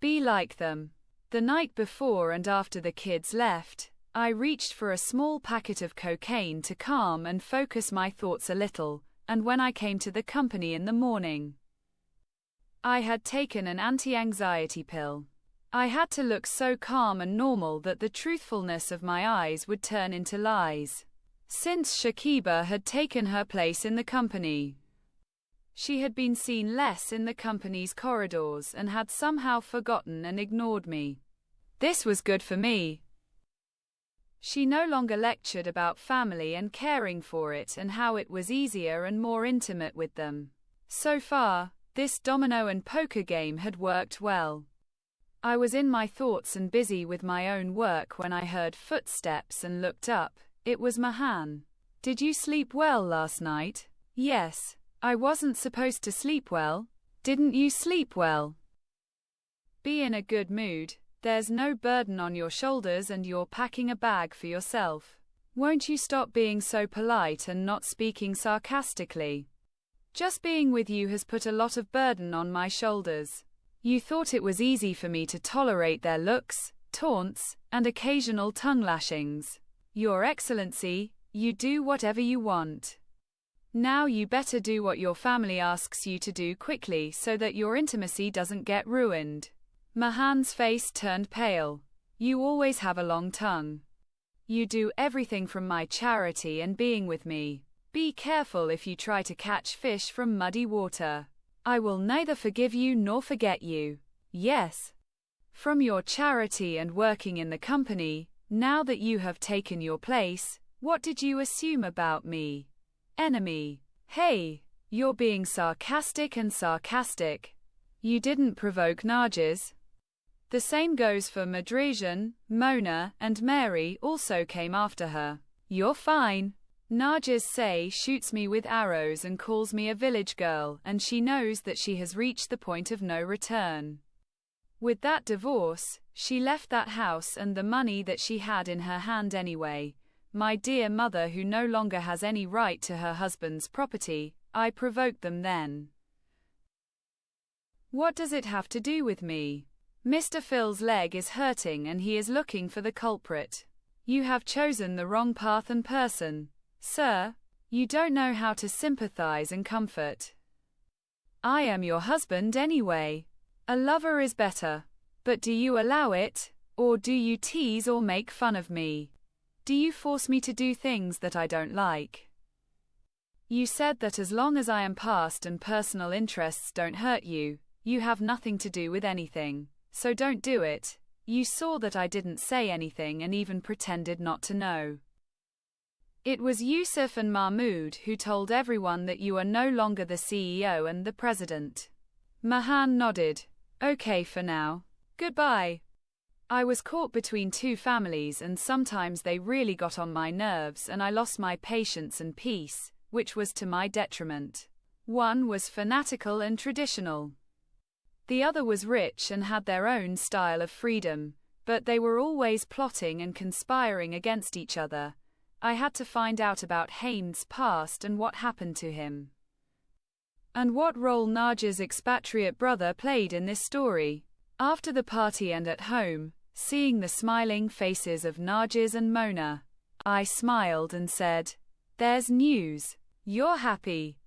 Be like them. The night before and after the kids left, I reached for a small packet of cocaine to calm and focus my thoughts a little, and when I came to the company in the morning, I had taken an anti-anxiety pill. I had to look so calm and normal that the truthfulness of my eyes would turn into lies. Since Shekibah had taken her place in the company, she had been seen less in the company's corridors and had somehow forgotten and ignored me. This was good for me. She no longer lectured about family and caring for it and how it was easier and more intimate with them. So far, this domino and poker game had worked well. I was in my thoughts and busy with my own work when I heard footsteps and looked up. It was Mahan. Did you sleep well last night? Yes. I wasn't supposed to sleep well. Didn't you sleep well? Be in a good mood. There's no burden on your shoulders and you're packing a bag for yourself. Won't you stop being so polite and not speaking sarcastically? Just being with you has put a lot of burden on my shoulders. You thought it was easy for me to tolerate their looks, taunts, and occasional tongue lashings. Your Excellency, you do whatever you want. Now you better do what your family asks you to do quickly so that your intimacy doesn't get ruined. Mahan's face turned pale. You always have a long tongue. You do everything from my charity and being with me. Be careful if you try to catch fish from muddy water. I will neither forgive you nor forget you. Yes. From your charity and working in the company, now that you have taken your place, what did you assume about me? Enemy. Hey, you're being sarcastic and sarcastic. You didn't provoke Nargis. The same goes for Madrajan, Mona, and Mary also came after her. You're fine. Nargis say shoots me with arrows and calls me a village girl, and she knows that she has reached the point of no return. With that divorce, she left that house and the money that she had in her hand anyway. My dear mother who no longer has any right to her husband's property, I provoked them then. What does it have to do with me? Mr. Phil's leg is hurting and he is looking for the culprit. You have chosen the wrong path and person. Sir, you don't know how to sympathize and comfort. I am your husband anyway. A lover is better. But do you allow it? Or do you tease or make fun of me? Do you force me to do things that I don't like? You said that as long as I am past and personal interests don't hurt you, you have nothing to do with anything. So don't do it. You saw that I didn't say anything and even pretended not to know. It was Yusuf and Mahmoud who told everyone that you are no longer the CEO and the president. Mahan nodded. Okay for now. Goodbye. I was caught between two families and sometimes they really got on my nerves and I lost my patience and peace, which was to my detriment. One was fanatical and traditional. The other was rich and had their own style of freedom, but they were always plotting and conspiring against each other. I had to find out about Haim's past and what happened to him. And what role Naja's expatriate brother played in this story. After the party and at home, seeing the smiling faces of Nargis and Mona, I smiled and said, "There's news. You're happy.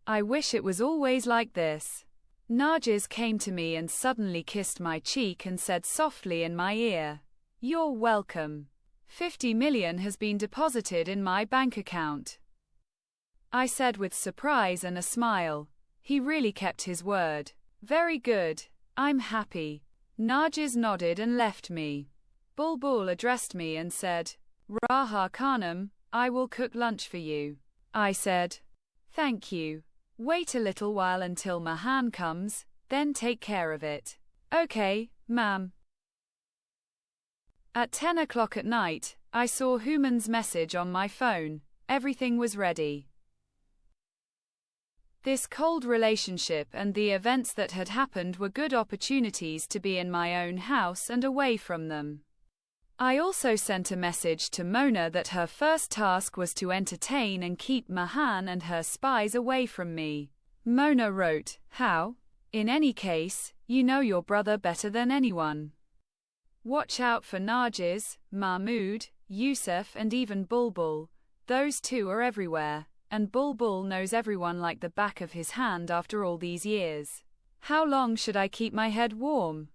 I wish it was always like this." Nargis came to me and suddenly kissed my cheek and said softly in my ear, "You're welcome. 50 million has been deposited in my bank account." I said with surprise and a smile, "He really kept his word. Very good. I'm happy." Nargis nodded and left me. Bulbul addressed me and said, "Raha Khanum, I will cook lunch for you." I said, "Thank you. Wait a little while until Mahan comes, then take care of it." "Okay, ma'am." At 10 o'clock at night, I saw Human's message on my phone. Everything was ready. This cold relationship and the events that had happened were good opportunities to be in my own house and away from them. I also sent a message to Mona that her first task was to entertain and keep Mahan and her spies away from me. Mona wrote, "How? In any case, You know your brother better than anyone. Watch out for Nargiz, Mahmoud, Yusuf and even Bulbul. Those two are everywhere, and Bulbul knows everyone like the back of his hand after all these years. How long should I keep my head warm?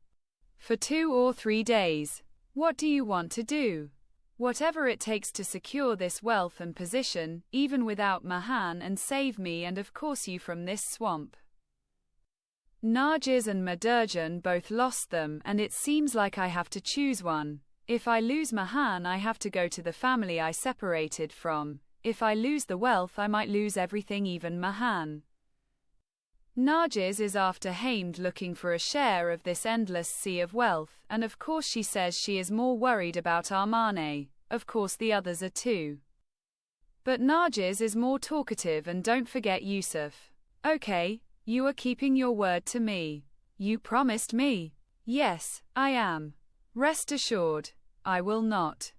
For 2 or 3 days. What do you want to do? Whatever it takes to secure this wealth and position, even without Mahan, and save me and of course you from this swamp. Nargiz and Madurjan both lost them, and it seems like I have to choose one. If I lose Mahan, I have to go to the family I separated from. If I lose the wealth, I might lose everything, even Mahan. Nargiz is after Hamed, looking for a share of this endless sea of wealth, and of course she says she is more worried about Armane. Of course the others are too. But Nargiz is more talkative, and don't forget Yusuf. Okay, you are keeping your word to me. You promised me. Yes, I am. Rest assured, I will not.